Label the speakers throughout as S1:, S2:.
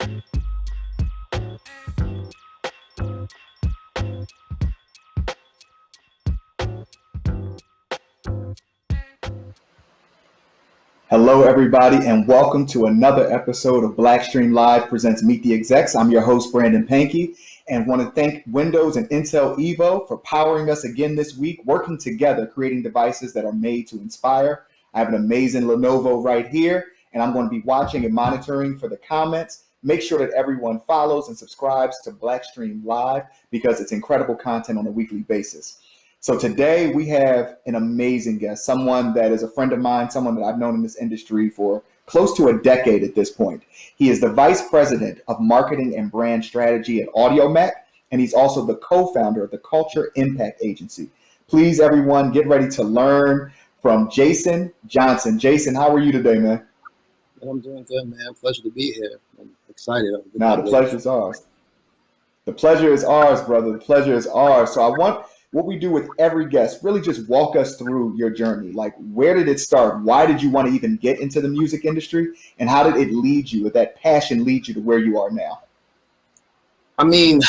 S1: Hello, everybody, and welcome to another episode of BlackStream Live presents Meet the Execs. I'm your host, Brandon Pankey, and want to thank Windows and Intel Evo for powering us again this week, working together, creating devices that are made to inspire. I have an amazing Lenovo right here, and I'm going to be watching and monitoring for the comments. Make sure that everyone follows and subscribes to BlackStream Live because it's incredible content on a weekly basis. So today we have an amazing guest, someone that is a friend of mine, someone that I've known in this industry for close to a decade at this point. He is the Vice President of Marketing and Brand Strategy at Audiomack, and he's also the co-founder of the Culture Impact Agency. Please, everyone, get ready to learn from Jason Johnson. Jason, how are you today, man?
S2: I'm doing good, man. Pleasure to be here. I'm excited.
S1: The pleasure is ours. The pleasure is ours, brother. The pleasure is ours. So I want what we do with every guest, really just walk us through your journey. Like, where did it start? Why did you want to even get into the music industry? And how did it lead you, that passion lead you to where you are now?
S2: I mean,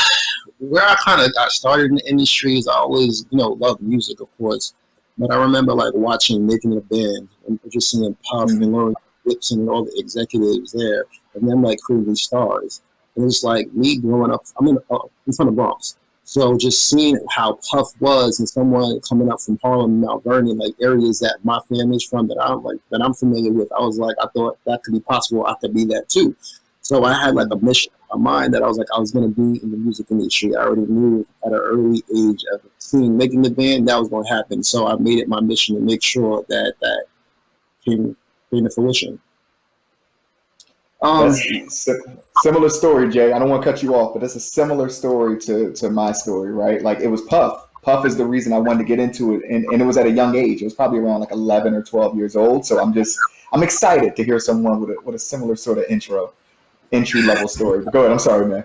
S2: where I kind of got started in the industry is I always, loved music, of course. But I remember like watching Making a Band and just seeing Puff and Lauren Gibson and all the executives there and them like creating stars. And it's like me growing up, I'm in from the Bronx. So just seeing how Puff was and someone coming up from Harlem, Mount Vernon, like areas that my family's from that I'm familiar with, I was like, I thought that could be possible. I could be that too. So I had like a mission in my mind that I was like, I was going to be in the music industry. I already knew at an early age of seeing Making the Band that was going to happen. So I made it my mission to make sure that came to fruition.
S1: Similar story, Jay. I don't want to cut you off, but it's a similar story to my story, right? Like, it was Puff. Puff is the reason I wanted to get into it, and it was at a young age. It was probably around like 11 or 12 years old. So I'm excited to hear someone with a similar sort of entry level story. But go ahead. I'm sorry, man.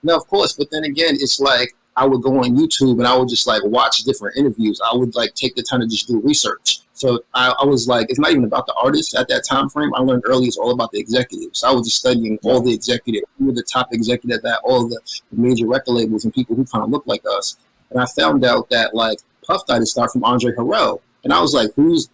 S2: No, of course. But then again, it's like I would go on YouTube and I would just like watch different interviews. I would like take the time to just do research. So I was like, it's not even about the artists at that time frame. I learned early it's all about the executives. So I was just studying all the executives, who were the top executives at all the major record labels and people who kind of look like us. And I found out that like Puff got his start from Andre Harrell. And I was like, who's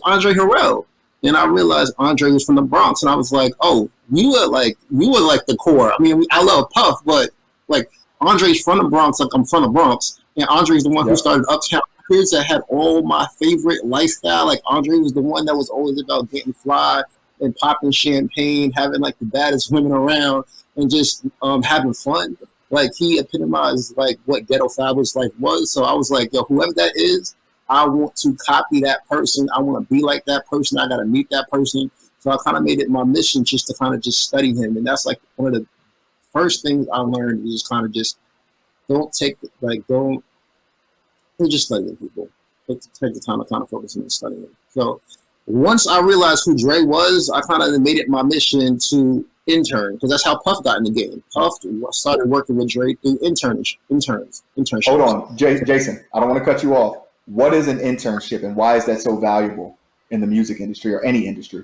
S2: Andre Harrell? And I realized Andre was from the Bronx. And I was like, oh, you were like the core. I mean, I love Puff, but like Andre's from the Bronx, like I'm from the Bronx. And Andre's the one who started Uptown Records that had all my favorite lifestyle. Like Andre was the one that was always about getting fly and popping champagne, having like the baddest women around and just having fun. Like he epitomized like what ghetto fabulous life was. So I was like, yo, whoever that is, I want to copy that person. I want to be like that person. I got to meet that person. So I kind of made it my mission just to kind of just study him. And that's like one of the first things I learned is kind of just don't just studying people. Take the time to kind of focus on studying them. So once I realized who Dre was, I kind of made it my mission to intern because that's how Puff got in the game. Puff started working with Dre through internships.
S1: Hold on, Jason, I don't want to cut you off. What is an internship and why is that so valuable in the music industry or any industry?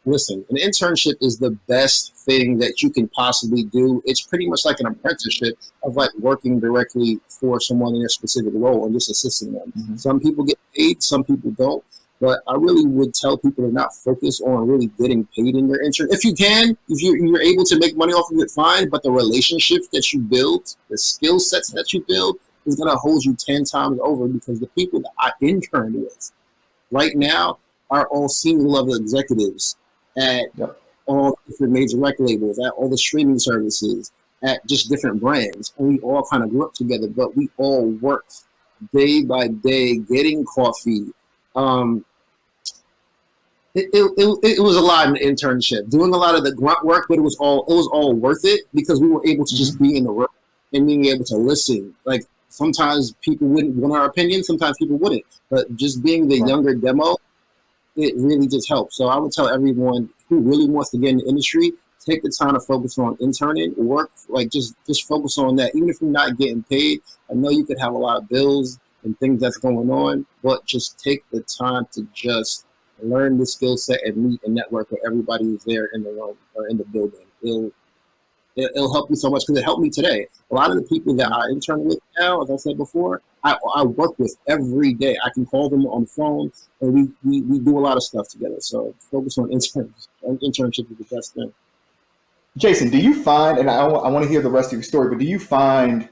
S2: Listen, an internship is the best thing that you can possibly do. It's pretty much like an apprenticeship of like working directly for someone in a specific role and just assisting them. Mm-hmm. Some people get paid, some people don't. But I really would tell people to not focus on really getting paid in your intern. If you can, if you're able to make money off of it, fine. But the relationships that you build, the skill sets that you build is going to hold you 10 times over because the people that I interned with right now are all senior level executives at all different major record labels, at all the streaming services, at just different brands. And we all kind of grew up together, but we all worked day by day, getting coffee. It was a lot in the internship, doing a lot of the grunt work, but it was all worth it because we were able to just be in the room and being able to listen. Like sometimes people wouldn't want our opinion, sometimes people wouldn't, but just being the younger demo, it really just helps. So I would tell everyone who really wants to get in the industry, take the time to focus on interning, work, like just focus on that. Even if you're not getting paid, I know you could have a lot of bills and things that's going on, but just take the time to just learn the skill set and meet and network where everybody is there in the room or in the building. It'll help you so much because it helped me today. A lot of the people that I intern with now, as I said before, I work with every day. I can call them on the phone, and we do a lot of stuff together. So focus on internships. Internship is the best thing.
S1: Jason, do you find, and I want to hear the rest of your story, but do you find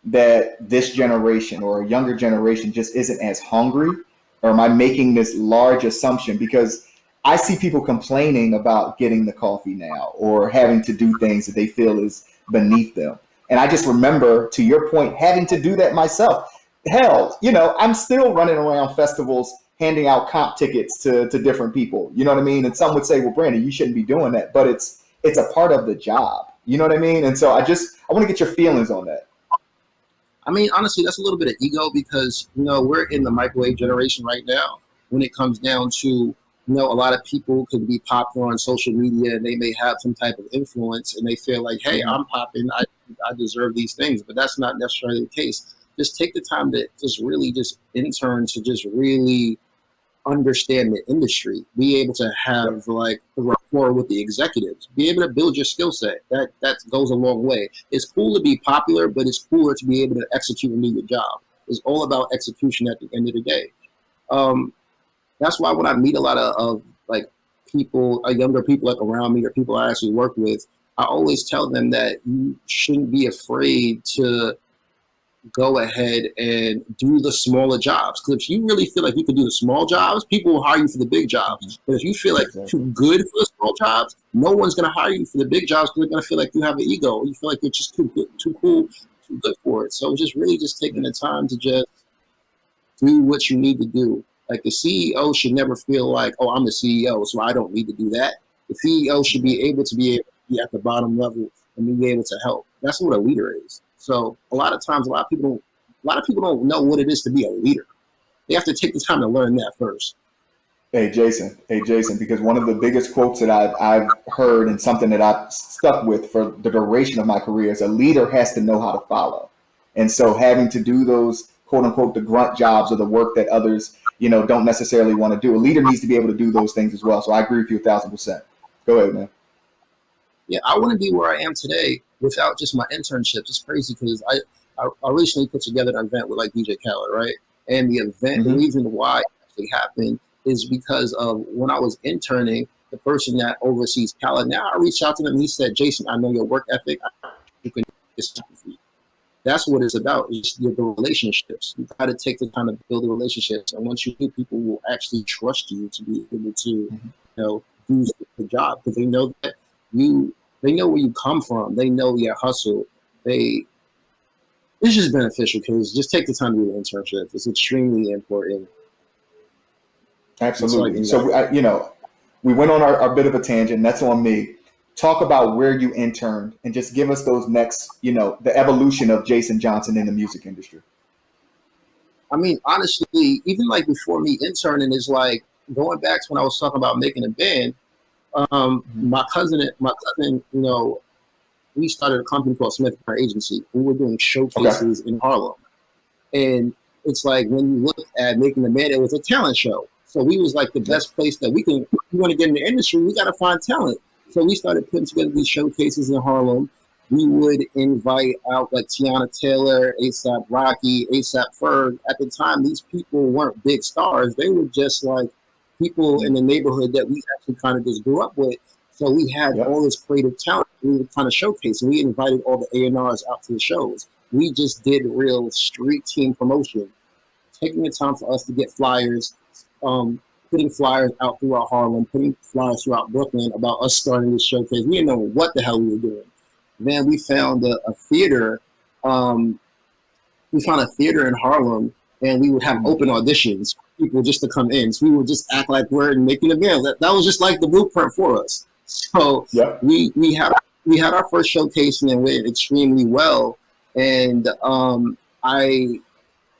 S1: that this generation or a younger generation just isn't as hungry? Or am I making this large assumption? Because I see people complaining about getting the coffee now or having to do things that they feel is beneath them. And I just remember, to your point, having to do that myself. Hell, I'm still running around festivals handing out comp tickets to different people. You know what I mean? And some would say, well, Brandon, you shouldn't be doing that. But it's a part of the job. You know what I mean? And so I want to get your feelings on that.
S2: I mean, honestly, that's a little bit of ego because, we're in the microwave generation right now when it comes down to, a lot of people could be popular on social media and they may have some type of influence and they feel like, hey, I'm popping, I deserve these things. But that's not necessarily the case. Just take the time to just really just intern to just really understand the industry, be able to have like the rapport with the executives, be able to build your skill set. That goes a long way. It's cool to be popular, but it's cooler to be able to execute and do your job. It's all about execution at the end of the day. That's why when I meet a lot of like people, younger people like around me or people I actually work with, I always tell them that you shouldn't be afraid to go ahead and do the smaller jobs. Because if you really feel like you can do the small jobs, people will hire you for the big jobs. But if you feel like you're too good for the small jobs, no one's going to hire you for the big jobs because they're going to feel like you have an ego. You feel like you're just too good, too cool, too good for it. So just really just taking the time to just do what you need to do. Like the CEO should never feel like, oh, I'm the CEO, so I don't need to do that. The CEO should be able to be at the bottom level and be able to help. That's what a leader is. So a lot of times, a lot of people don't know what it is to be a leader. They have to take the time to learn that first.
S1: Hey Jason, because one of the biggest quotes that I've heard and something that I've stuck with for the duration of my career is a leader has to know how to follow. And so having to do those quote unquote the grunt jobs or the work that others don't necessarily want to do, a leader needs to be able to do those things as well. So I agree with you 1,000%. Go ahead, man.
S2: Yeah, I wouldn't be where I am today without just my internships. It's crazy because I recently put together an event with like DJ Khaled, right? And the event, the reason why it actually happened is because of when I was interning, the person that oversees Khaled, now I reached out to him and he said, Jason, I know your work ethic. You can just for you. That's what it's about, is the relationships. You got to take the time to build the relationships. And once you do, people will actually trust you to be able to, do the job because they know that they know where you come from. They know your hustle. It's just beneficial because just take the time to do the internship. It's extremely important.
S1: Absolutely. So, we went on our bit of a tangent. That's on me. Talk about where you interned and just give us those next, the evolution of Jason Johnson in the music industry.
S2: I mean, honestly, even like before me interning is like going back to when I was talking about making a band. My cousin, we started a company called Symphony Agency. We were doing showcases in Harlem. And it's like when you look at making a band, it was a talent show. So we was like the best place that if we want to get in the industry, we got to find talent. So we started putting together these showcases in Harlem. We would invite out like Tiana Taylor, A$AP Rocky, A$AP Ferg. At the time, these people weren't big stars. They were just like people in the neighborhood that we actually kind of just grew up with. So we had all this creative talent we would kind of showcase. And we invited all the A&Rs out to the shows. We just did real street team promotion, taking the time for us to get flyers, putting flyers out throughout Harlem, putting flyers throughout Brooklyn about us starting this showcase. We didn't know what the hell we were doing. Then we found a theater. We found a theater in Harlem, and we would have open auditions for people just to come in. So we would just act like we're making a band. That was just like the blueprint for us. So we had our first showcase, and it went extremely well. And I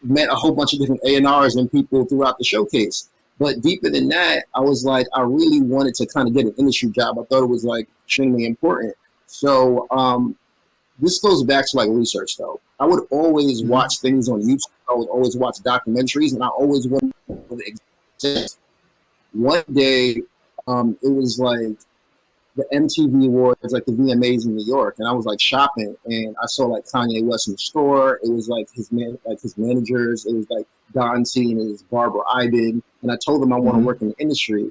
S2: met a whole bunch of different A&Rs and people throughout the showcase. But deeper than that, I was like, I really wanted to kind of get an industry job. I thought it was like extremely important. So this goes back to like research though. I would always watch things on YouTube. I would always watch documentaries, and I always wanted to exist. One day, it was like the MTV Awards, like the VMAs in New York, and I was like shopping, and I saw like Kanye West in the store. It was like his managers. It was like Don C and it was Barbara Iben, and I told them I want to work in the industry.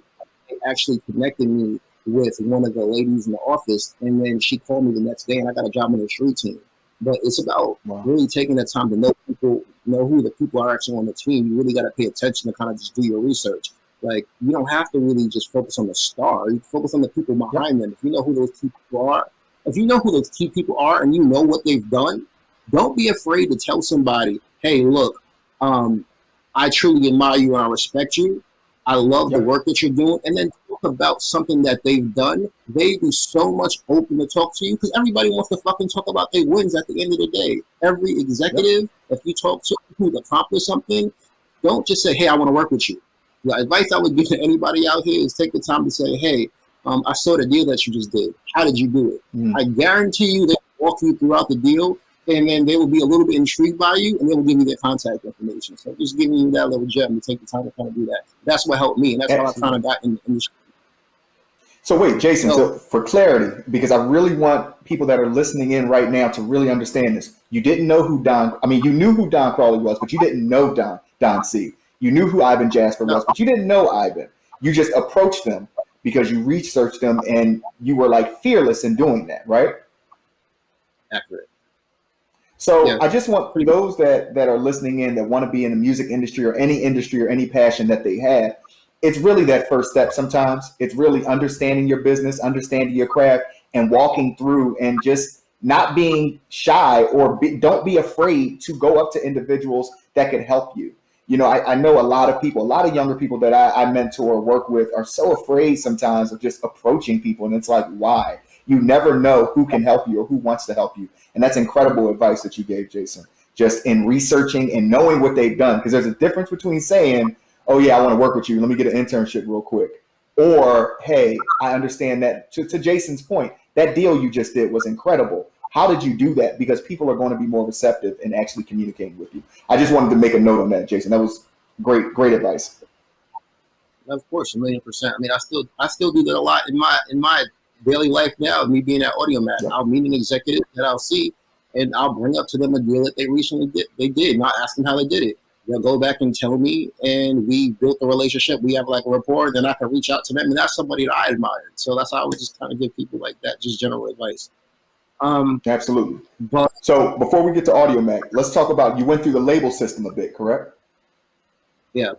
S2: They actually connected me with one of the ladies in the office, and then she called me the next day, and I got a job on the street team. But it's about really taking that time to know people, know who the people are actually on the team. You really got to pay attention to kind of just do your research. Like, you don't have to really just focus on the star. You focus on the people behind them. If you know who those key people are, and you know what they've done, don't be afraid to tell somebody, hey, look, I truly admire you and I respect you. I love the work that you're doing. And then talk about something that they've done. They'd be so much open to talk to you because everybody wants to fucking talk about their wins at the end of the day. Every executive, if you talk to who's accomplished something, don't just say, hey, I want to work with you. The advice I would give to anybody out here is take the time to say, hey, I saw the deal that you just did. How did you do it? I guarantee you they will walk you throughout the deal, and then they will be a little bit intrigued by you, and they will give you their contact information. So just giving you that little gem to take the time to kind of do that. That's what helped me, and that's how I kind of got in the industry.
S1: So wait, Jason, so for clarity, because I really want people that are listening in right now to really understand this. You didn't know who you knew who Don Crawley was, but you didn't know Don C. You knew who Ivan Jasper was, but you didn't know Ivan. You just approached them because you researched them and you were like fearless in doing that, right?
S2: Accurate.
S1: So I just want those that are listening in that want to be in the music industry or any passion that they have, it's really that first step sometimes. It's really understanding your business, understanding your craft, and walking through and just not being shy or don't be afraid to go up to individuals that could help you. You know, I know a lot of people, a lot of younger people that I mentor or work with are so afraid sometimes of just approaching people. And it's like, why? You never know who can help you or who wants to help you. And that's incredible advice that you gave, Jason, just in researching and knowing what they've done. Because there's a difference between saying, oh, yeah, I want to work with you. Let me get an internship real quick. Or, hey, I understand that to Jason's point, that deal you just did was incredible. How did you do that? Because people are going to be more receptive in actually communicating with you. I just wanted to make a note on that, Jason. That was great advice.
S2: Of course, 1,000,000%. I mean, I still do that a lot in my daily life now. Me being at Audiomack, I'll meet an executive that I'll see, and I'll bring up to them a deal that they recently did. Not ask them how they did it. They'll go back and tell me, and we built a relationship. We have like a rapport. Then I can reach out to them, and that's somebody that I admired. So that's how I would just kind of give people like that, just general advice.
S1: Absolutely. So before we get to Audiomack, let's talk about, you went through the label system a bit, correct?
S2: Yeah.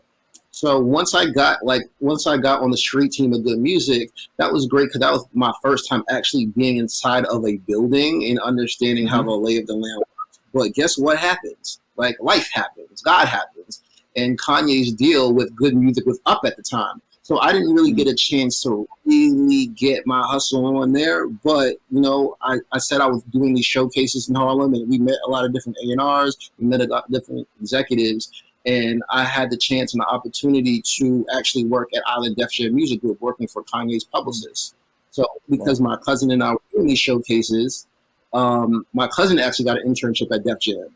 S2: So once I got on the street team of good music, that was great because that was my first time actually being inside of a building and understanding how the lay of the land works. But guess what happens? Like, life happens, God happens, and Kanye's deal with good music was up at the time. So I didn't really get a chance to really get my hustle on there. But, you know, I said I was doing these showcases in Harlem, and we met a lot of different A&Rs. We met a lot of different executives. And I had the chance and the opportunity to actually work at Island Def Jam Music Group, working for Kanye's publicist. So because my cousin and I were doing these showcases, my cousin actually got an internship at Def Jam.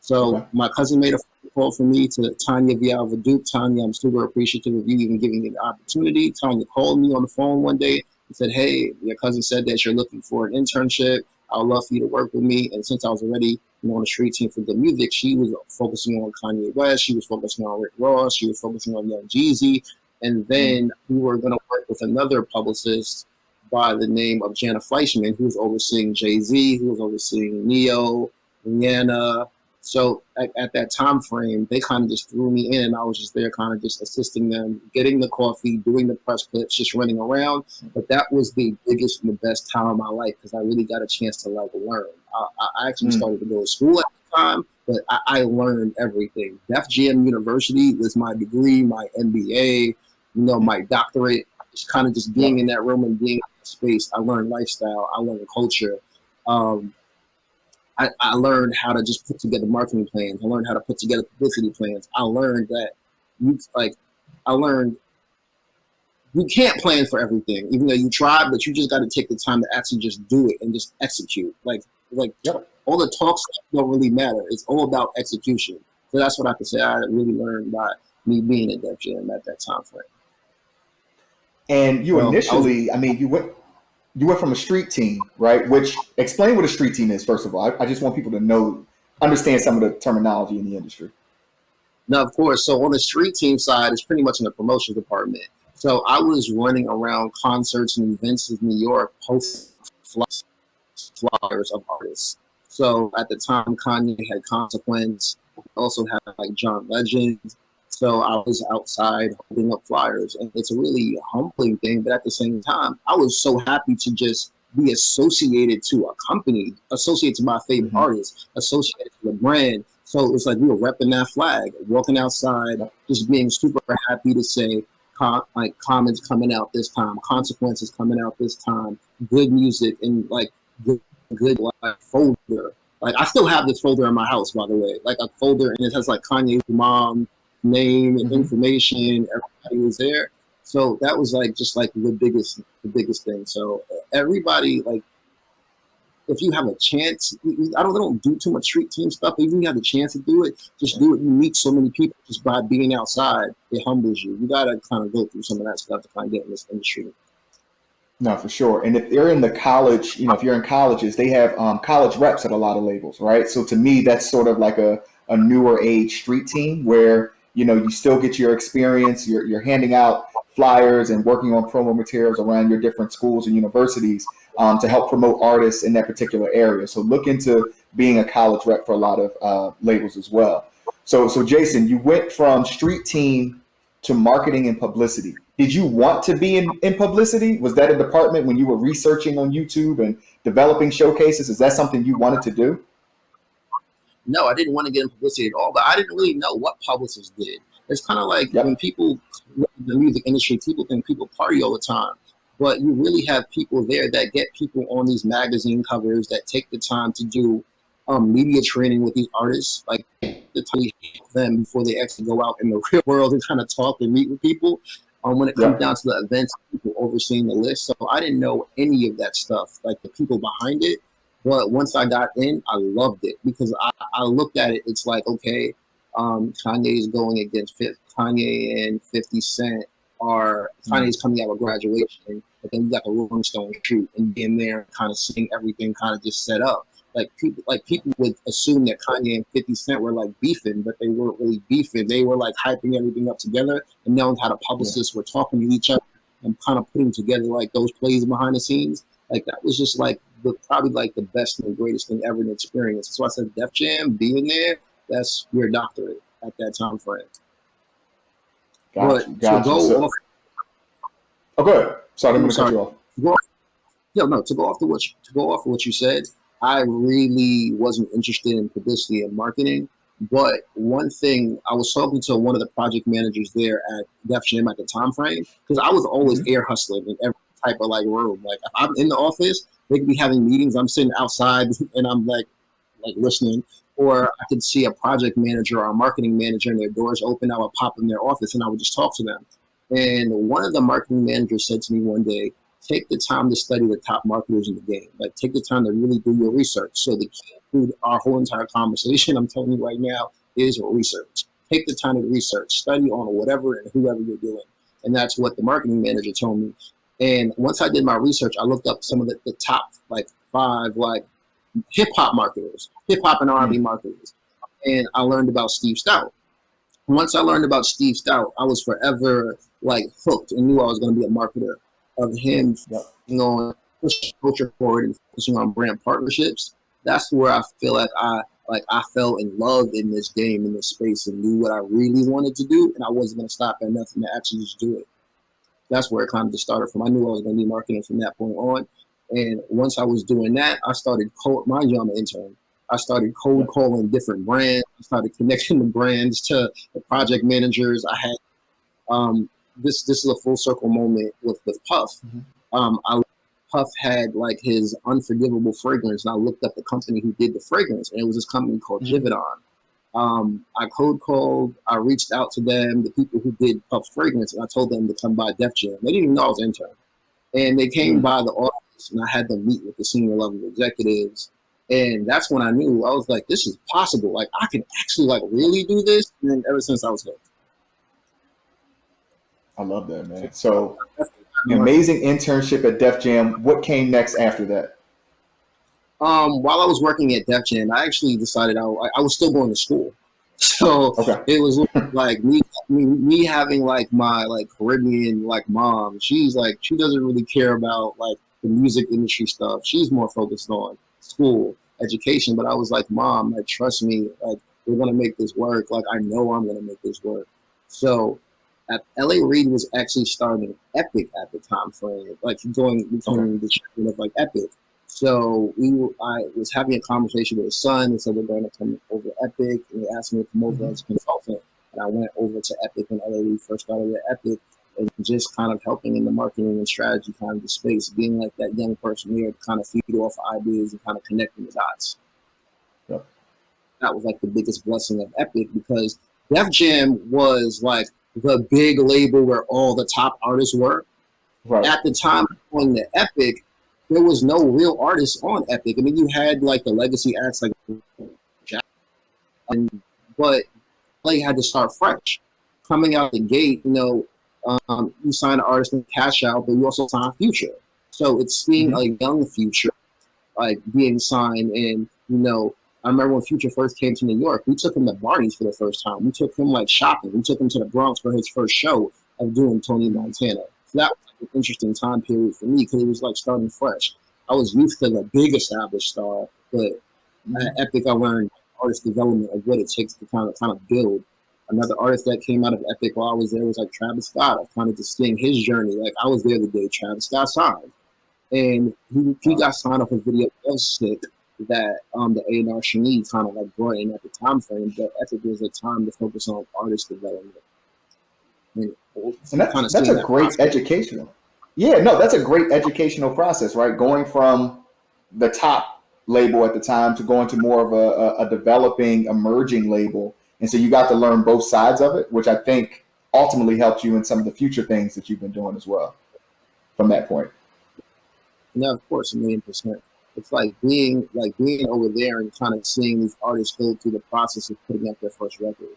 S2: So my cousin made a phone call for me to Tanya Villalva-Duke. Tanya, I'm super appreciative of you even giving me the opportunity. Tanya called me on the phone one day and said, hey, your cousin said that you're looking for an internship. I would love for you to work with me. And since I was already on the street team for the music, she was focusing on Kanye West. She was focusing on Rick Ross. She was focusing on Young Jeezy. And then we were going to work with another publicist by the name of Jana Fleischman, who was overseeing Jay-Z, who was overseeing Neo, Rihanna. So at that time frame, they kind of just threw me in, and I was just there kind of just assisting them, getting the coffee, doing the press clips, just running around. But that was the biggest and the best time of my life because I really got a chance to like learn. I actually started to go to school at the time, but I learned everything. Def Jam University was my degree, my MBA, you know, my doctorate. Just kind of just being in that room and being in that space. I learned lifestyle. I learned culture. I learned how to just put together marketing plans. I learned how to put together publicity plans. I learned that you can't plan for everything, even though you try, but you just got to take the time to actually just do it and just execute. All the talk stuff don't really matter. It's all about execution. So that's what I could say I really learned by me being at Def Jam at that time frame.
S1: And you initially, you went. you went from a street team, right? Which explain what a street team is first of all. I just want people to understand some of the terminology in the industry.
S2: Now, of course, so on the street team side, it's pretty much in the promotion department. So I was running around concerts and events in New York, posting flyers of artists. So at the time, Kanye had Consequence. Also had like John Legend. So I was outside holding up flyers, and it's a really humbling thing. But at the same time, I was so happy to just be associated to a company, associated to my favorite artist, associated to the brand. So it's like we were repping that flag, walking outside, just being super happy to say, like Common's coming out this time, Consequences coming out this time, good music, and like good like, folder. Like I still have this folder in my house, by the way, like a folder, and it has like Kanye's mom name and information. Everybody was there, so that was like just like the biggest thing. So everybody, like, if you have a chance, I don't do too much street team stuff. But if you have the chance to do it, just do it. You meet so many people just by being outside. It humbles you. You gotta kind of go through some of that stuff to kind of get in this industry.
S1: No, for sure. And if they're in the college, if you're in colleges, they have college reps at a lot of labels, right? So to me, that's sort of like a newer age street team where, you still get your experience. You're handing out flyers and working on promo materials around your different schools and universities to help promote artists in that particular area. So look into being a college rep for a lot of labels as well. So Jason, you went from street team to marketing and publicity. Did you want to be in publicity? Was that a department when you were researching on YouTube and developing showcases? Is that something you wanted to do?
S2: No, I didn't want to get in publicity at all, but I didn't really know what publicists did. It's kind of like when people in the music industry, people think people party all the time, but you really have people there that get people on these magazine covers, that take the time to do media training with these artists, like the time help them before they actually go out in the real world and kind of talk and meet with people. When it comes down to the events, people overseeing the list. So I didn't know any of that stuff, like the people behind it. But once I got in, I loved it because I looked at it. It's like, okay, Kanye is going against Kanye and 50 Cent Kanye's coming out with Graduation, but then you got the Rolling Stone shoot and being there, kind of seeing everything kind of just set up. People would assume that Kanye and 50 Cent were like beefing, but they weren't really beefing. They were like hyping everything up together, and knowing how the publicists were talking to each other and kind of putting together like those plays behind the scenes. Like that was just like probably like the best and the greatest thing ever to experience. That's why I said Def Jam, being there, that's your doctorate at that time frame.
S1: Gotcha. Go ahead. Sorry, I'm going to cut you off.
S2: To go off of what you said, I really wasn't interested in publicity and marketing. But one thing, I was talking to one of the project managers there at Def Jam at the time frame, because I was always air hustling in every type of like room. Like if I'm in the office, they could be having meetings. I'm sitting outside and I'm like listening. Or I could see a project manager or a marketing manager and their doors open. I would pop in their office and I would just talk to them. And one of the marketing managers said to me one day, take the time to study the top marketers in the game. Like take the time to really do your research. So the key to our whole entire conversation, I'm telling you right now, is research. Take the time to research, study on whatever and whoever you're doing. And that's what the marketing manager told me. And once I did my research, I looked up some of the top like 5 like hip hop marketers, hip hop and R&B marketers. And I learned about Steve Stout. Once I learned about Steve Stout, I was forever like hooked and knew I was going to be a marketer of him, on pushing culture forward and focusing on brand partnerships. That's where I feel like I fell in love in this game, in this space, and knew what I really wanted to do, and I wasn't going to stop at nothing to actually just do it. That's where it kind of just started from. I knew I was going to be marketing from that point on. And once I was doing that, I started mind you, I'm an intern. I started cold calling different brands. I started connecting the brands to the project managers. I had this is a full circle moment with Puff. Puff had like his Unforgivable fragrance, and I looked up the company who did the fragrance, and it was this company called Givaudan. I cold called, I reached out to them, the people who did Puff fragrance, and I told them to come by Def Jam. They didn't even know I was an intern. And they came by the office, and I had them meet with the senior level executives. And that's when I knew, I was like, this is possible. Like, I can actually like really do this. And then ever since I was hooked.
S1: I love that, man. So amazing internship at Def Jam. What came next after that?
S2: While I was working at Def Jam, I actually decided I was still going to school. So
S1: Okay.
S2: it was like me having like my like Caribbean like mom. She's like, she doesn't really care about like the music industry stuff. She's more focused on school, education. But I was like, Mom, like trust me, like we're gonna make this work. Like I know I'm gonna make this work. So at LA Reid was actually starting Epic at the time frame, like going becoming the champion of like Epic. So I was having a conversation with his son and said, we're going to come over to Epic. And he asked me to come over as a consultant. And I went over to Epic when LA first started at Epic and just kind of helping in the marketing and strategy kind of the space, being like that young person there to kind of feed off ideas and kind of connecting the dots.
S1: Yep.
S2: That was like the biggest blessing of Epic because Def Jam was like the big label where all the top artists were.
S1: Right.
S2: At the time going to Epic, there was no real artists on Epic. I mean, you had like the legacy acts like Jack, but LA had to start fresh. Coming out the gate, you sign an artist and cash out, but you also sign Future. So it's seeing a young Future like being signed. And I remember when Future first came to New York, we took him to Barney's for the first time. We took him like shopping. We took him to the Bronx for his first show of doing Tony Montana. So that was an interesting time period for me because it was like starting fresh. I was used to the big established star, but at Epic I learned artist development of what it takes to kind of build. Another artist that came out of Epic while I was there was like Travis Scott. I was kind of just seeing his journey. Like I was there the day Travis Scott signed, and he got signed off a video of Sick that the A&R Shani kind of like brought in at the time frame. But Epic was a time to focus on artist development. And
S1: that's a great educational. Yeah, no, that's a great educational process, right? Going from the top label at the time to going to more of a developing, emerging label. And so you got to learn both sides of it, which I think ultimately helped you in some of the future things that you've been doing as well from that point.
S2: No, of course, 1,000,000%. It's like being over there and kind of seeing these artists go through the process of putting up their first record.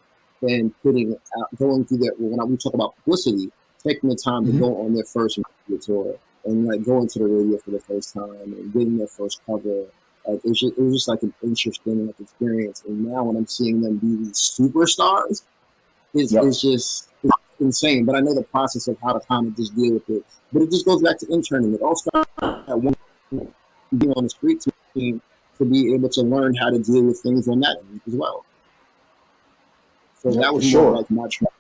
S2: And going through that, when we talk about Publicity, taking the time to go on their first radio tour and like going to the radio for the first time and getting their first cover. Like it was just like an interesting like experience. And now when I'm seeing them be these superstars, it's just insane. But I know the process of how to kind of just deal with it. But it just goes back to interning. It all started at one being on the street team to be able to learn how to deal with things on that end as well. So that was more like my track.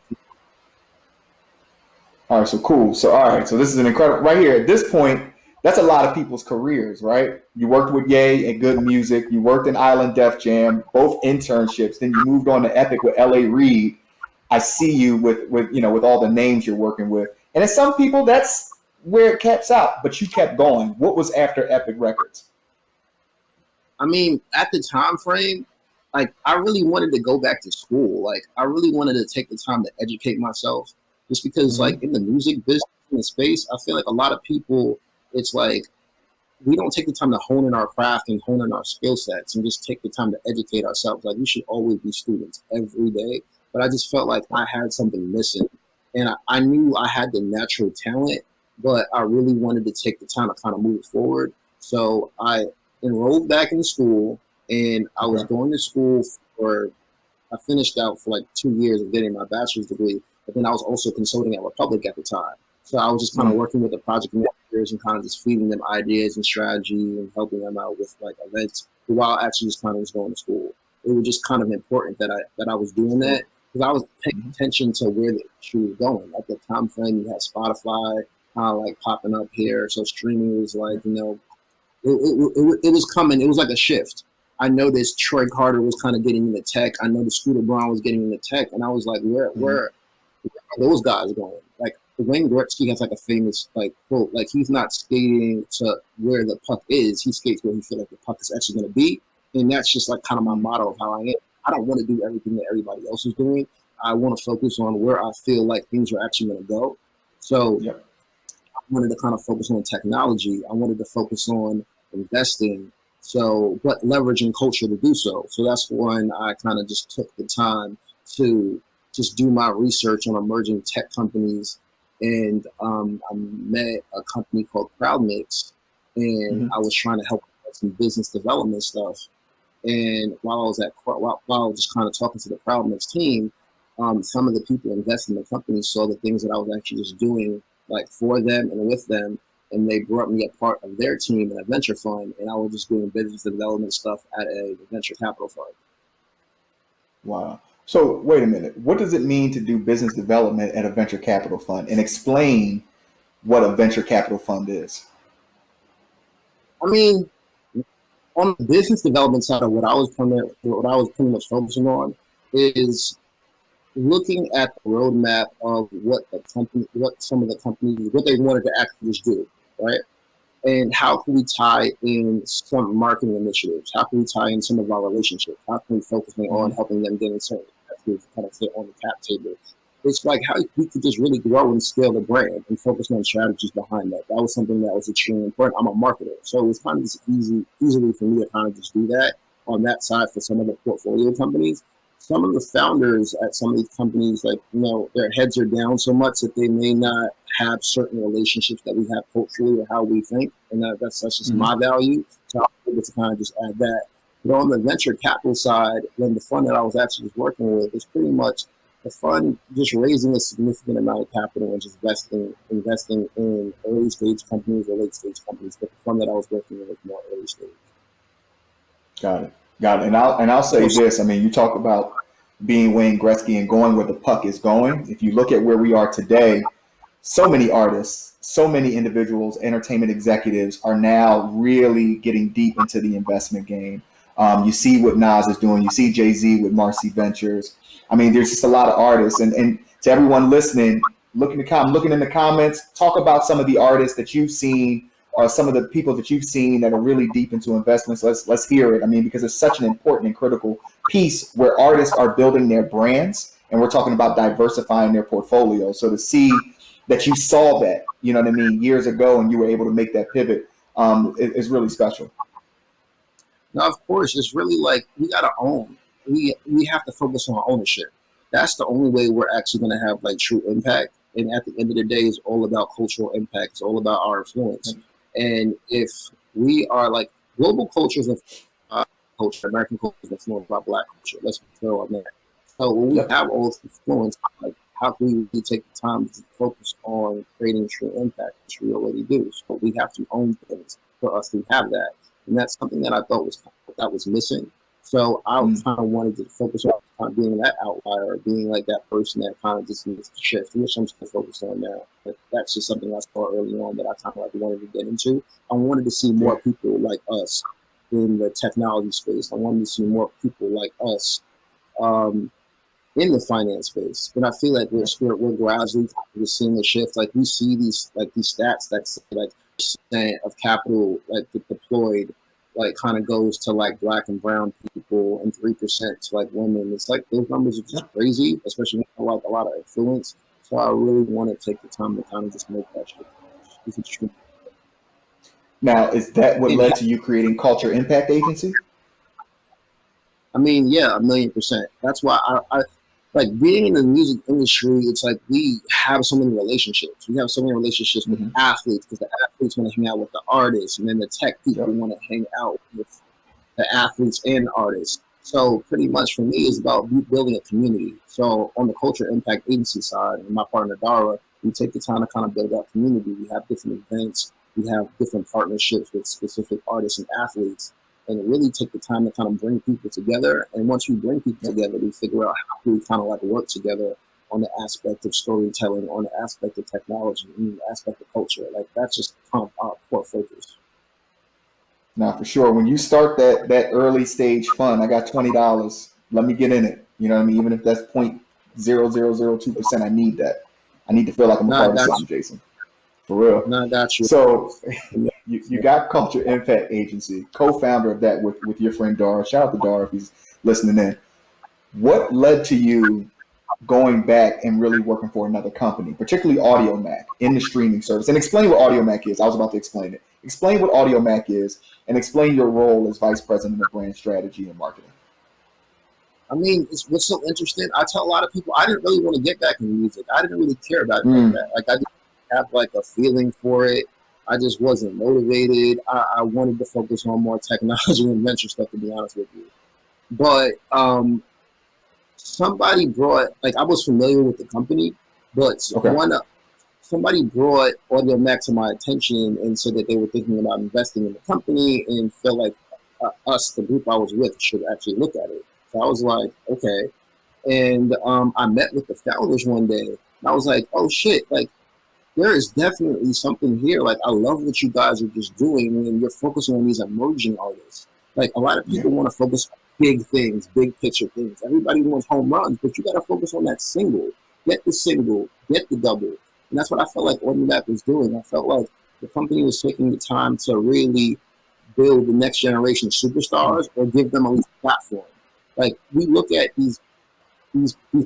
S1: All right, so cool. So this is an incredible right here. At this point, that's a lot of people's careers, right? You worked with Ye and Good Music. You worked in Island Def Jam, both internships. Then you moved on to Epic with LA Reid. I see you with all the names you're working with. And at some people, that's where it caps out. But you kept going. What was after Epic Records?
S2: I mean, at the time frame, like I really wanted to go back to school. Like I really wanted to take the time to educate myself. Just because, like, in the music business, in the space, I feel like a lot of people, it's like, we don't take the time to hone in our craft and hone in our skill sets and just take the time to educate ourselves. Like, we should always be students every day. But I just felt like I had something missing. And I knew I had the natural talent, but I really wanted to take the time to kind of move forward. So I enrolled back in school, and I was going to school I finished out for like 2 years of getting my bachelor's degree. But then I was also consulting at Republic at the time. So I was just kind of working with the project managers and kind of just feeding them ideas and strategy and helping them out with like events while actually just kind of was going to school. It was just kind of important that I was doing that because I was paying attention to where the industry was going. At the time frame, you had Spotify kind of like popping up here. So streaming was like, it was coming. It was like a shift. I noticed Troy Carter was kind of getting into tech. I noticed Scooter Braun was getting into tech. And I was like, where are those guys going? Like Wayne Gretzky has like a famous like quote, like he's not skating to where the puck is, he skates where he feels like the puck is actually going to be. And that's just like kind of my motto of how I am. I don't want to do everything that everybody else is doing. I want to focus on where I feel like things are actually going to go. So I wanted to kind of focus on technology. I wanted to focus on investing. So, but leveraging culture to do so. So that's when I kind of just took the time to just do my research on emerging tech companies and I met a company called CrowdMix, and I was trying to help with some business development stuff. And while I was just kind of talking to the CrowdMix team, some of the people investing in the company saw the things that I was actually just doing like for them and with them, and they brought me a part of their team in a venture fund, and I was just doing business development stuff at a venture capital fund.
S1: Wow. So wait a minute. What does it mean to do business development at a venture capital fund? And explain what a venture capital fund is.
S2: I mean, on the business development side of what I was pretty much focusing on is looking at the roadmap of what some of the companies, what they wanted to actually just do, right? And how can we tie in some marketing initiatives? How can we tie in some of our relationships? How can we focus on helping them get in certain capsules, kind of sit on the cap table? It's like how we could just really grow and scale the brand and focus on strategies behind that. That was something that was extremely important. I'm a marketer, so it was kind of just easily for me to kind of just do that on that side for some of the portfolio companies. Some of the founders at some of these companies, like, their heads are down so much that they may not have certain relationships that we have culturally or how we think. And that's just my value. So I was able to kind of just add that. But on the venture capital side, then the fund that I was actually just working with is pretty much the fund just raising a significant amount of capital and just investing in early stage companies or late stage companies. But the fund that I was working with was more early stage.
S1: Got it. And I'll say this. I mean, you talk about being Wayne Gretzky and going where the puck is going. If you look at where we are today, so many artists, so many individuals, entertainment executives are now really getting deep into the investment game. You see what Nas is doing. You see Jay-Z with Marcy Ventures. I mean, there's just a lot of artists. And to everyone listening, looking in the comments, talk about some of the artists that you've seen or some of the people that you've seen that are really deep into investments. Let's hear it. I mean, because it's such an important and critical piece where artists are building their brands, and we're talking about diversifying their portfolio. So to see that you saw that, years ago, and you were able to make that pivot is really special.
S2: Now, of course, it's really like we got to own. We have to focus on ownership. That's the only way we're actually going to have like true impact. And at the end of the day, it's all about cultural impact. It's all about our influence. And if we are like global cultures of culture, American culture is influenced by Black culture. Let's throw on that. So when we have all this influence, like how can we really take the time to focus on creating true impact, which we already do? So we have to own things for us to have that, and that's something that I thought was missing. So I kind of wanted to focus on kind of being that outlier, being like that person that kind of just needs to shift, which I'm still focused on now. But that's just something I saw early on that I kind of like wanted to get into. I wanted to see more people like us in the technology space. I wanted to see more people like us in the finance space. But I feel like we're gradually seeing a shift. Like we see these stats that say like percent of capital like deployed like kind of goes to like Black and brown people and 3% to like women. It's like those numbers are just crazy, especially with like a lot of influence. So I really want to take the time to kind of just make that shift.
S1: Now, is that what led to you creating Culture Impact Agency?
S2: I mean, yeah, 1,000,000%. That's why I like being in the music industry. It's like we have so many relationships. We have so many relationships with athletes because the athletes want to hang out with the artists, and then the tech people want to hang out with the athletes and artists. So pretty much for me, it's about building a community. So on the Culture Impact Agency side, and my partner Dara, we take the time to kind of build that community. We have different events. We have different partnerships with specific artists and athletes, and really take the time to kind of bring people together. And once we bring people together, we figure out how we kind of like work together on the aspect of storytelling, on the aspect of technology, and the aspect of culture. Like that's just kind of our core focus.
S1: Now, for sure, when you start that early stage fund, I got $20. Let me get in it. You know what I mean? Even if that's 0.0002%, I need that. I need to feel like I'm a part of something, Jason. For real.
S2: No, that's true.
S1: So you got Culture Impact Agency, co-founder of that with your friend Dara. Shout out to Dara if he's listening in. What led to you going back and really working for another company, particularly Audiomack in the streaming service? And explain what Audiomack is. I was about to explain it. Explain what Audiomack is and explain your role as Vice President of Brand Strategy and Marketing.
S2: I mean, what's so interesting. I tell a lot of people I didn't really want to get back in music. I didn't really care about it like
S1: Mm,
S2: that. Like I didn't have like a feeling for it. I just wasn't motivated. I wanted to focus on more technology and venture stuff, to be honest with you. But somebody brought, like, I was familiar with the company, but
S1: okay.
S2: somebody brought Audiomack to my attention and said that they were thinking about investing in the company and felt like us, the group I was with, should actually look at it. So I was like, okay. And I met with the founders one day, and I was like, oh shit, like there is definitely something here. Like I love what you guys are just doing, and you're focusing on these emerging artists. Like a lot of
S1: Yeah.
S2: people want to focus on big things, big picture things. Everybody wants home runs, but you got to focus on that single. Get the single, get the double, and that's what I felt like Audiomack was doing. I felt like the company was taking the time to really build the next generation of superstars or give them a least platform. Like we look at these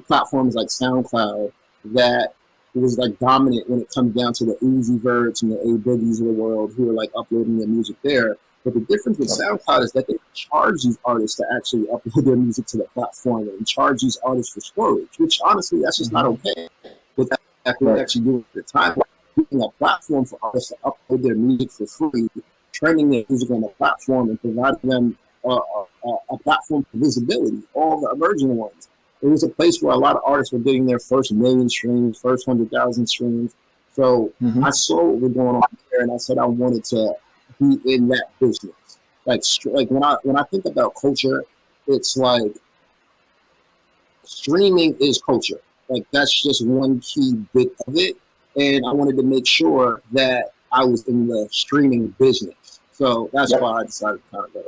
S2: platforms like SoundCloud that was like dominant when it comes down to the Uzi Verts and the A Boogies of the world who are like uploading their music there. But the difference with
S1: Yep.
S2: SoundCloud is that they charge these artists to actually upload their music to the platform and charge these artists for storage, which honestly, that's just not okay. With that, we
S1: Right.
S2: actually do at the time, giving a platform for artists to upload their music for free, training their music on the platform and providing them a platform for visibility, all the emerging ones. It was a place where a lot of artists were getting their first million streams, first 100,000 streams. So
S1: Hmm.
S2: I saw what was going on there, and I said I wanted to be in that business. Like when I think about culture, it's like streaming is culture. Like that's just one key bit of it, and I wanted to make sure that I was in the streaming business. So that's
S1: Yep.
S2: why I decided to kind of go.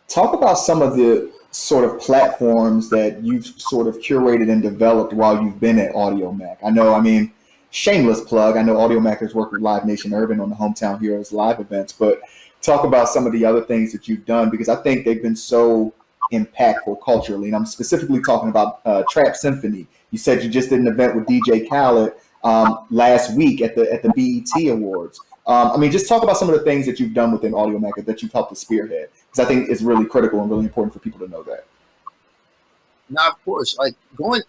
S1: Talk about some of the sort of platforms that you've sort of curated and developed while you've been at Audiomack. I know, I mean, shameless plug. I know Audiomack has worked with Live Nation Urban on the Hometown Heroes live events, but talk about some of the other things that you've done because I think they've been so impactful culturally. And I'm specifically talking about Trap Symphony. You said you just did an event with DJ Khaled last week at the BET Awards. I mean, just talk about some of the things that you've done within Audiomack that you've helped to spearhead, because I think it's really critical and really important for people to know that.
S2: Now, of course, going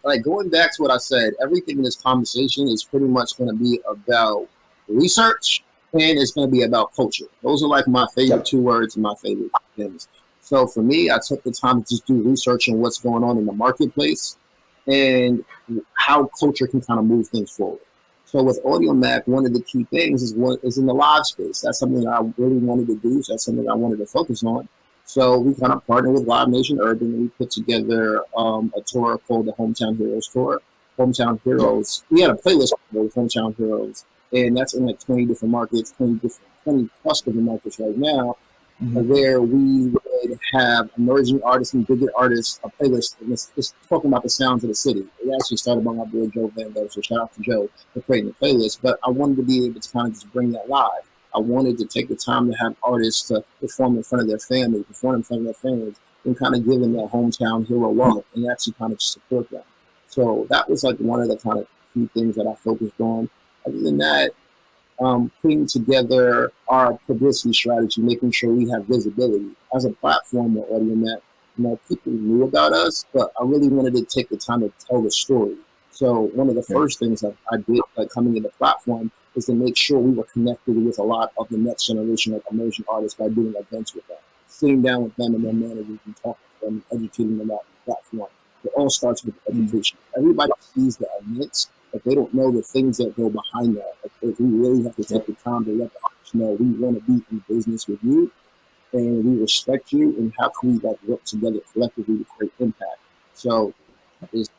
S2: back to what I said, everything in this conversation is pretty much going to be about research and it's going to be about culture. Those are like my favorite
S1: Yep.
S2: two words and my favorite things. So for me, I took the time to just do research on what's going on in the marketplace and how culture can kind of move things forward. So with Audiomack, one of the key things is what is in the live space. That's something that I really wanted to do. So that's something I wanted to focus on. So we kind of partnered with Live Nation Urban and we put together a tour called the Hometown Heroes Tour. Hometown
S1: Yep.
S2: Heroes. We had a playlist called Hometown Heroes, and that's in like 20 different markets, 20 plus different markets right now,
S1: Hmm.
S2: where we would have emerging artists and bigger artists, a playlist, and it's talking about the sounds of the city. It actually started by my boy Joe Van Doe, so shout out to Joe for creating the playlist. But I wanted to be able to kind of just bring that live. I wanted to take the time to have artists to perform in front of their family, perform in front of their fans, and kind of give them that hometown hero love and actually kind of support them. So that was like one of the kind of key things that I focused on. Other than that, putting together our publicity strategy, making sure we have visibility as a platform or Audiomack. People knew about us, but I really wanted to take the time to tell the story. So one of the
S1: Yeah.
S2: first things that I did, like coming in the platform, is to make sure we were connected with a lot of the next generation of emerging artists by doing events with them, sitting down with them and their managers and talking to them, educating them about the platform. It all starts with
S1: Mm.
S2: education. Everybody sees the events, but they don't know the things that go behind that. Like, we really have to take
S1: Yep.
S2: the time to let the artists know we want to be in business with you and we respect you and how can we like work together collectively to create impact. So is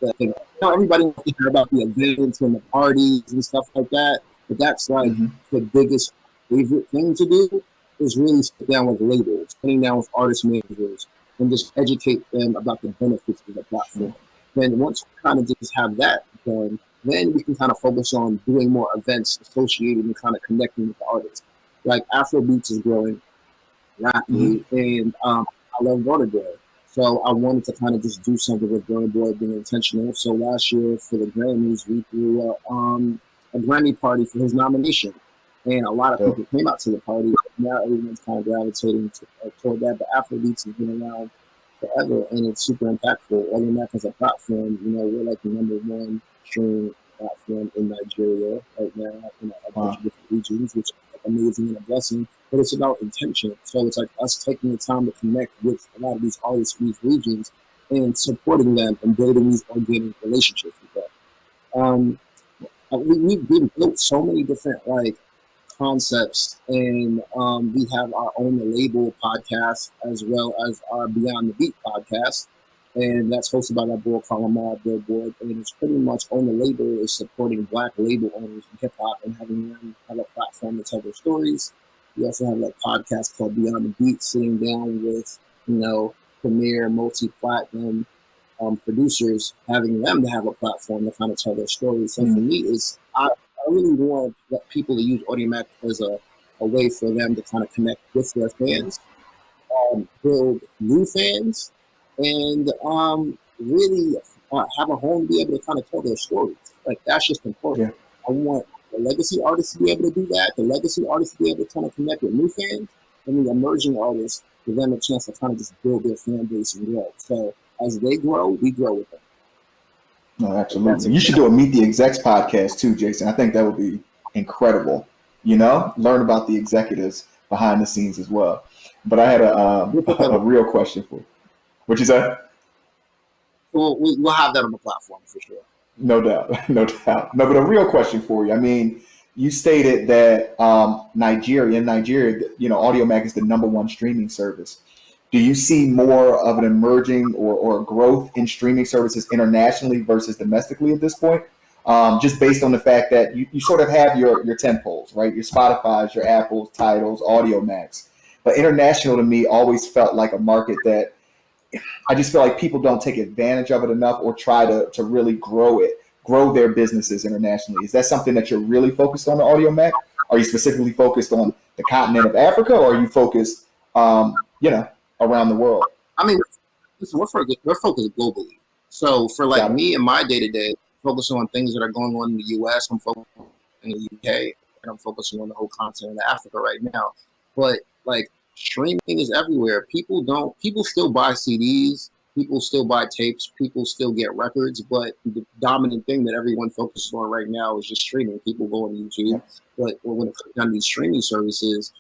S2: the thing. Now everybody wants to hear about the events and the parties and stuff like that, but that's like
S1: Hmm.
S2: the biggest favorite thing to do is really sit down with labels, sitting down with artist managers, and just educate them about the benefits of the
S1: Sure.
S2: platform. Then once we kind of just have that done, then we can kind of focus on doing more events associated and kind of connecting with the artists. Like Afrobeats is growing
S1: Hmm.
S2: rapidly, and I love Burna Boy. So I wanted to kind of just do something with Burna Boy, being intentional. So last year for the Grammys, we threw a Grammy party for his nomination. And a lot of
S1: Dope.
S2: people came out to the party. Now everyone's kind of gravitating toward that. But Afrobeats has been around forever, and it's super impactful. Audiomack as a platform, we're like the #1 streaming platform in Nigeria right now in a bunch of different regions, which is like amazing and a blessing. But it's about intention. So it's like us taking the time to connect with a lot of these artists in these regions and supporting them and building these organic relationships with them. We've built so many different concepts, and we have our own label podcast as well as our Beyond the Beat podcast, and that's hosted by that boy called Lamar Billboard, and it's pretty much on the label is supporting Black label owners in hip hop and having them have a platform to tell their stories. We also have that podcast called Beyond the Beat, sitting down with premier multi-platinum producers, having them to have a platform to kind of tell their stories. So for me, I really want people to use Audiomack as a way for them to kind of connect with their fans, build new fans, and really have a home to be able to kind of tell their stories. Like, that's just important. Yeah. I want the legacy artists to be able to do that, the legacy artists to be able to kind of connect with new fans, and the emerging artists, give them a chance to kind of just build their fan base and grow. So as they grow, we grow with them.
S1: No, absolutely. You should do a Meet the Execs podcast too, Jason. I think that would be incredible. Learn about the executives behind the scenes as well. But I had a real question for you. What'd you say?
S2: We'll have that on the platform for sure.
S1: No doubt. No doubt. No, but a real question for you. I mean, you stated that in Nigeria, Audiomack is the #1 streaming service. Do you see more of an emerging or growth in streaming services internationally versus domestically at this point? Just based on the fact that you sort of have your tentpoles, right? Your Spotify's, your Apple's, Tidal's, Audiomacks. But international to me always felt like a market that I just feel like people don't take advantage of it enough or try to really grow their businesses internationally. Is that something that you're really focused on, the Audiomack? Are you specifically focused on the continent of Africa, or are you focused, around the world?
S2: I mean, we're focused globally. So for me and my day-to-day, focusing on things that are going on in the U.S., I'm focused in the UK, and I'm focusing on the whole continent of Africa right now. But streaming is everywhere. People still buy CDs, people still buy tapes, people still get records, but the dominant thing that everyone focuses on right now is just streaming. People go on YouTube. Yeah. But when it comes down to these streaming services,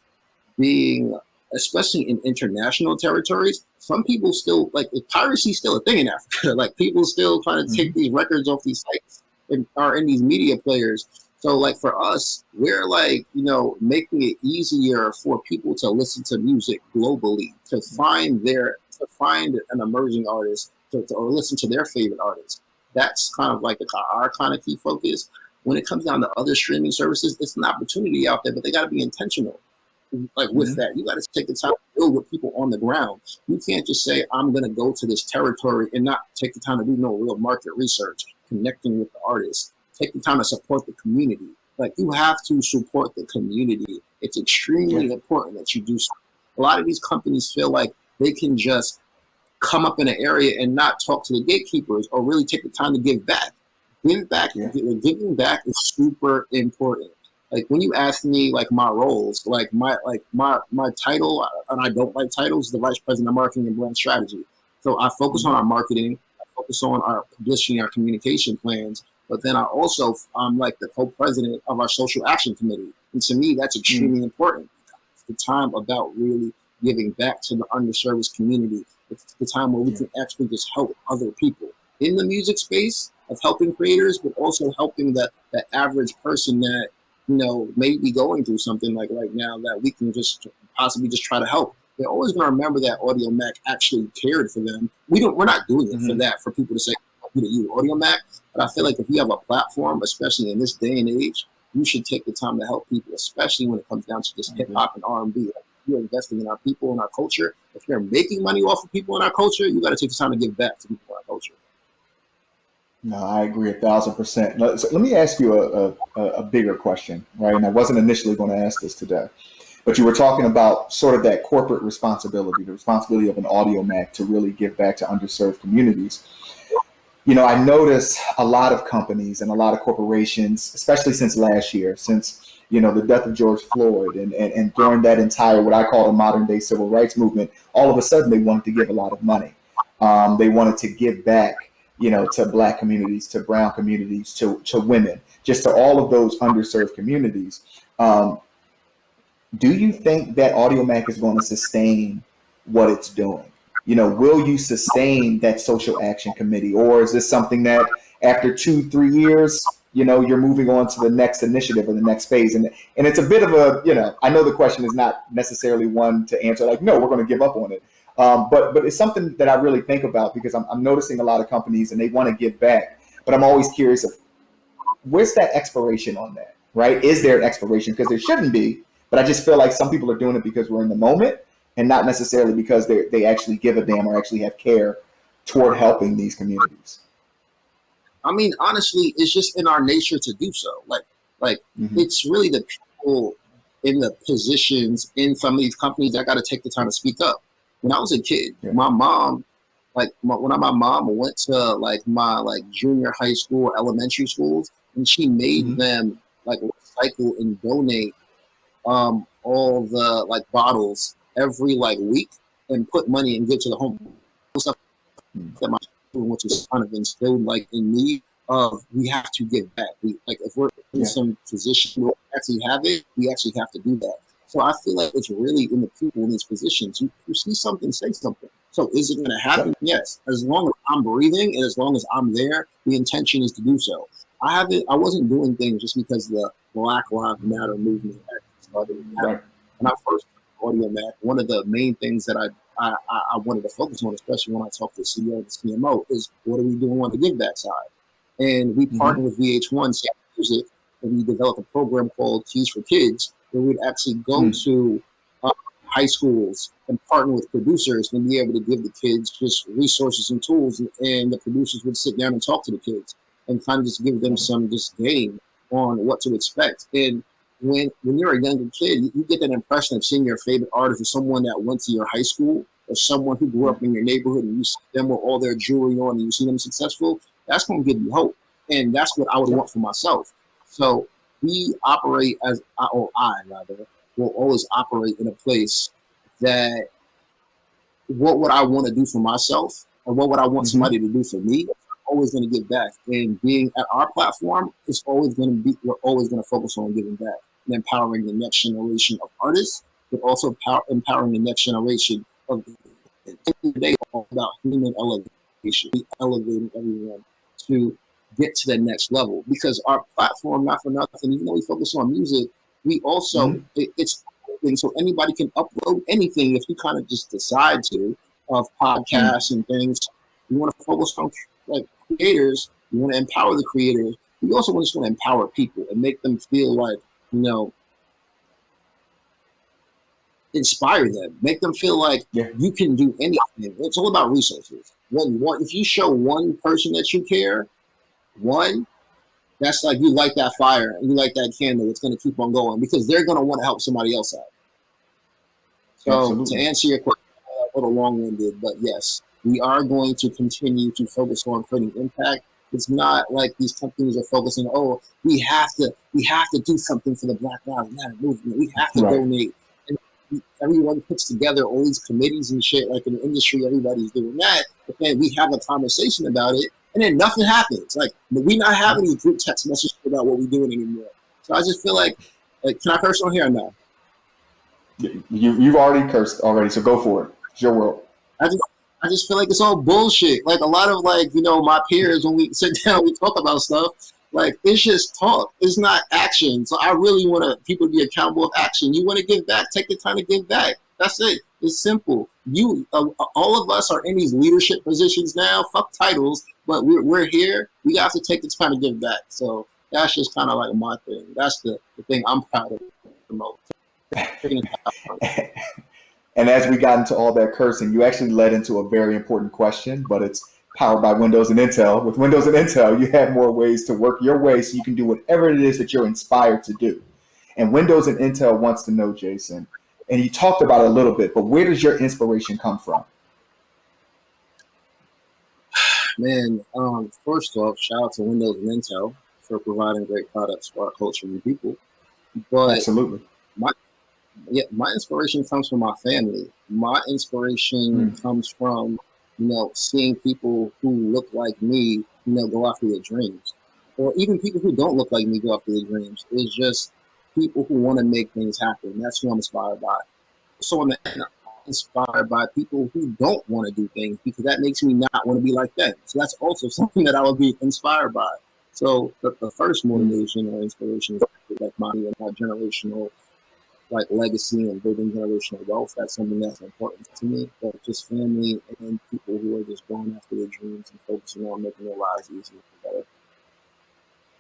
S2: especially in international territories, some people still piracy is still a thing in Africa. People still trying to take these records off these sites and are in these media players. So for us, we're making it easier for people to listen to music globally, to find an emerging artist, or listen to their favorite artist. That's kind of our kind of key focus. When it comes down to other streaming services, it's an opportunity out there, but they got to be intentional. With that, you got to take the time to build with people on the ground. You can't just say, I'm going to go to this territory and not take the time to do no real market research, connecting with the artists. Take the time to support the community. You have to support the community. It's extremely important that you do so. A lot of these companies feel like they can just come up in an area and not talk to the gatekeepers or really take the time to give back. Giving back is super important. When you ask me my roles, my title, and I don't like titles, the Vice President of Marketing and Brand Strategy. So I focus on our marketing, I focus on our publishing, our communication plans, but then I'm the co-president of our social action committee. And to me, that's extremely important. It's the time about really giving back to the underserviced community. It's the time where we can actually just help other people in the music space of helping creators, but also helping that average person that may be going through something right now that we can just possibly just try to help. They're always going to remember that Audiomack actually cared for them. We're not doing it for people to say, to use Audiomack. But I feel like if you have a platform, especially in this day and age, you should take the time to help people, especially when it comes down to just hip hop and R&B. You're investing in our people and our culture. If you're making money off of people in our culture, you got to take the time to give back to people in our culture.
S1: No, I agree 1,000%. So let me ask you a bigger question, right? And I wasn't initially going to ask this today, but you were talking about sort of that corporate responsibility, the responsibility of an Audiomack to really give back to underserved communities. I notice a lot of companies and a lot of corporations, especially since last year, since the death of George Floyd and during that entire, what I call the modern day civil rights movement, all of a sudden they wanted to give a lot of money. They wanted to give back, to Black communities, to brown communities, to women, just to all of those underserved communities. Do you think that Audiomack is going to sustain what it's doing? Will you sustain that social action committee, or is this something that after 2-3 years, you're moving on to the next initiative or the next phase? And it's a bit of a, I know the question is not necessarily one to answer like, no, we're going to give up on it. But it's something that I really think about, because I'm noticing a lot of companies and they want to give back, but I'm always curious of where's that expiration on that, right? Is there an expiration? Because there shouldn't be, but I just feel like some people are doing it because we're in the moment and not necessarily because they actually give a damn or actually have care toward helping these communities.
S2: I mean, honestly, it's just in our nature to do so. It's really the people in the positions in some of these companies that got to take the time to speak up. When I was a kid, my mom, when my mom went to my junior high school, elementary schools, and she made them recycle and donate all the bottles every week and put money and give to the homeless stuff that my children, which is kind of instilled in me of we have to give back. We if we're in some position where we actually have it, we actually have to do that. So I feel like it's really in the people in these positions. You see something, say something. So is it going to happen? Yes. As long as I'm breathing and as long as I'm there, the intention is to do so. I wasn't doing things just because the Black Lives Matter movement started. When I first Audiomack, one of the main things that I wanted to focus on, especially when I talk to the CEO and the CMO, is what are we doing on the give back side? And we partnered with VH1 Sound Music, and we developed a program called Keys for Kids, where we'd actually go to high schools and partner with producers and be able to give the kids just resources and tools, and the producers would sit down and talk to the kids and kind of just give them some just game on what to expect. And when you're a younger kid, you get that impression of seeing your favorite artist as someone that went to your high school or someone who grew up in your neighborhood, and you see them with all their jewelry on and you see them successful. That's going to give you hope. And that's what I would want for myself. So we operate I will always operate in a place that what would I want to do for myself or what would I want somebody to do for me? I'm always going to give back. And being at our platform is always going to be, we're always going to focus on giving back and empowering the next generation of artists, but also empowering the next generation of today, all about human elevation, elevating everyone to get to the next level. Because our platform, not for nothing, even though we focus on music, we also it's open, so anybody can upload anything if you kind of just decide to, of podcasts and things. We want to focus on creators. We want to empower the creators. We also want to empower people and make them feel inspire them, make them feel like you can do anything. It's all about resources. If you show one person that you care, that's you light that fire and you light that candle, it's going to keep on going because they're going to want to help somebody else out. So to answer your question, a little long-winded, but yes, we are going to continue to focus on creating impact. It's not like these companies are focusing, we have to do something for the Black Lives Matter movement. We have to donate. And everyone puts together all these committees and shit, in the industry, everybody's doing that. But then we have a conversation about it, and then nothing happens. We're not having these group text messages about what we're doing anymore. So I just feel like can I curse on here or no?
S1: You've already cursed already, so go for it. It's your world.
S2: I just feel like it's all bullshit. A lot of my peers, when we sit down, we talk about stuff. It's just talk. It's not action. So I really want people to be accountable of action. You want to give back, take the time to give back. That's it. It's simple. All of us are in these leadership positions now. Fuck titles, but we're here. We have to take the time to give back. So that's just kind of my thing. That's the thing I'm proud of the most.
S1: And as we got into all that cursing, you actually led into a very important question, but it's powered by Windows and Intel. With Windows and Intel, you have more ways to work your way so you can do whatever it is that you're inspired to do. And Windows and Intel wants to know, Jason, and you talked about it a little bit, but where does your inspiration come from?
S2: Man, first off, shout out to Windows and Intel for providing great products for our culture and people. But
S1: Absolutely.
S2: my my inspiration comes from my family. My inspiration
S1: Mm.
S2: comes from, seeing people who look like me, go after their dreams. Or even people who don't look like me go after their dreams. It's just people who want to make things happen. That's who I'm inspired by. So I'm inspired by people who don't want to do things because that makes me not want to be like them. So that's also something that I would be inspired by. So the first
S1: Mm.
S2: motivation or inspiration is like my generational like legacy and building generational wealth. That's something that's important to me. But just family and people who are just going after their dreams and focusing on making their lives easier and better.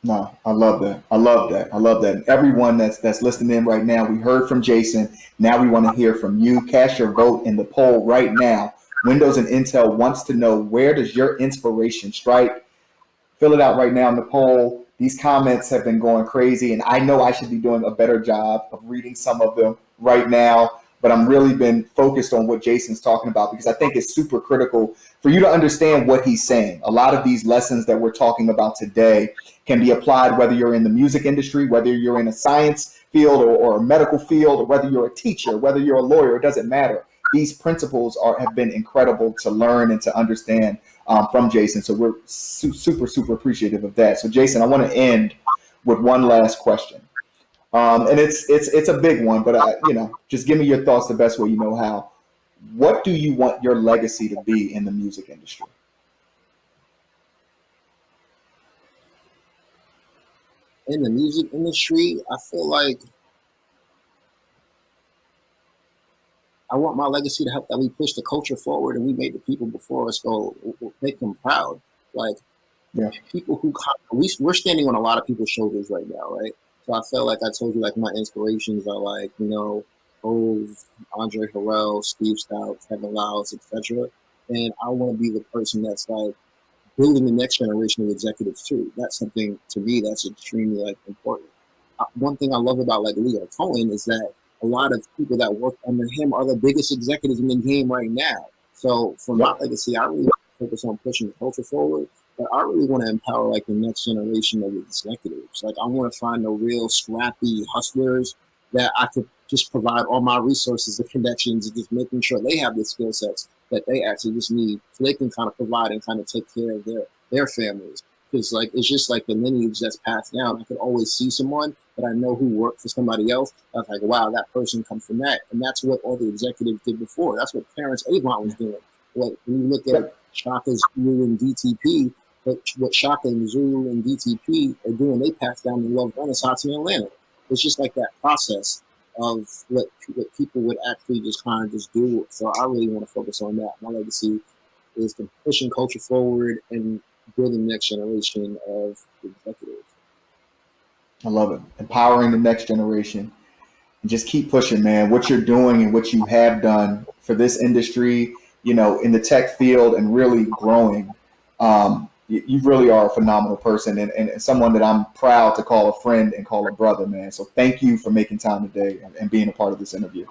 S1: No, I love that. I love that. I love that. And everyone that's listening in right now, we heard from Jason. Now we want to hear from you. Cast your vote in the poll right now. Windows and Intel wants to know, where does your inspiration strike? Fill it out right now in the poll. These comments have been going crazy, and I know I should be doing a better job of reading some of them right now, but I'm really been focused on what Jason's talking about because I think it's super critical for you to understand what he's saying. A lot of these lessons that we're talking about today can be applied whether you're in the music industry, whether you're in a science field or a medical field, or whether you're a teacher, whether you're a lawyer, it doesn't matter. These principles have been incredible to learn and to understand from Jason. So we're super, super appreciative of that. So Jason, I want to end with one last question. And it's a big one, but just give me your thoughts the best way you know how. What do you want your legacy to be in the music industry?
S2: In the music industry, I feel like I want my legacy to help that we push the culture forward and we made the people before us go make them proud. Like
S1: Yeah.
S2: people who we're standing on a lot of people's shoulders right now, right? So I feel like I told you, like my inspirations are like Hove, Andre Harrell, Steve Stout, Kevin Liles, etc. And I want to be the person that's like building the next generation of executives too. That's something to me that's extremely like important. One thing I love about like Leo Cohen is that a lot of people that work under him are the biggest executives in the game right now. So for my
S1: Yep.
S2: legacy, I really focus on pushing the culture forward, but I really want to empower like the next generation of executives. Like I want to find the real scrappy hustlers that I could just provide all my resources and connections and just making sure they have the skill sets that they actually just need so they can kind of provide and kind of take care of their families. Because like it's just like the lineage that's passed down. I could always see someone that I know who worked for somebody else. I was like, wow, that person comes from that. And that's what all the executives did before. That's what Clarence Avant was doing. Like when you look at
S1: Yep.
S2: Shaka Zulu and DTP, what Shaka and Zulu and DTP are doing, they passed down the love renaissance in Atlanta. It's just like that process of what people would actually just kind of just do. So I really want to focus on that. My legacy is to pushing culture forward and building the next generation of executives.
S1: I love it. Empowering the next generation. And just keep pushing, man. What you're doing and what you have done for this industry, in the tech field and really growing. You really are a phenomenal person and someone that I'm proud to call a friend and call a brother, man. So thank you for making time today and being a part of this interview.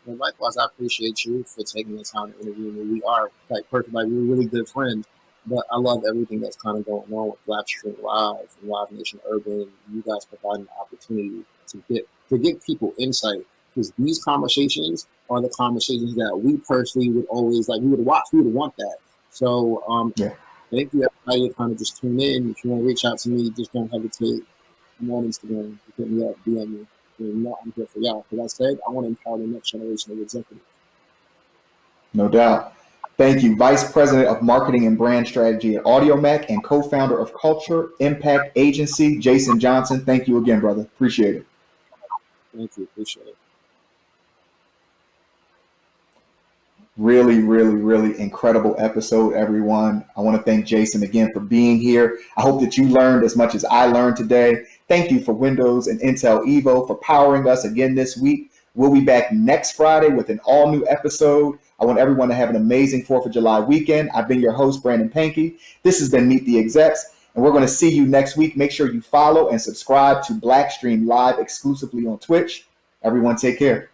S2: And likewise, I appreciate you for taking the time to interview me. We are like perfect, like we're really good friends. But I love everything that's kind of going on with BlackStream Live and Live Nation Urban. You guys providing the opportunity to give people insight because these conversations are the conversations that we personally would always like. We would watch. We would want that. So
S1: Yeah,
S2: thank you everybody to kind of just tune in. If you want to reach out to me, just don't hesitate. I'm on Instagram. Hit me up, DM me. I'm here for y'all. Because I said I want to empower the next generation of executives.
S1: no doubt. Thank you. Vice President of Marketing and Brand Strategy at Audiomack and co-founder of Culture Impact Agency, Jason Johnson. Thank you again, brother. Appreciate it.
S2: Thank you. Appreciate it.
S1: Really, really, really incredible episode, everyone. I want to thank Jason again for being here. I hope that you learned as much as I learned today. Thank you for Windows and Intel Evo for powering us again this week. We'll be back next Friday with an all new episode. I want everyone to have an amazing 4th of July weekend. I've been your host, Brandon Pankey. This has been Meet the Execs, and we're going to see you next week. Make sure you follow and subscribe to BlackStream Live exclusively on Twitch. Everyone, take care.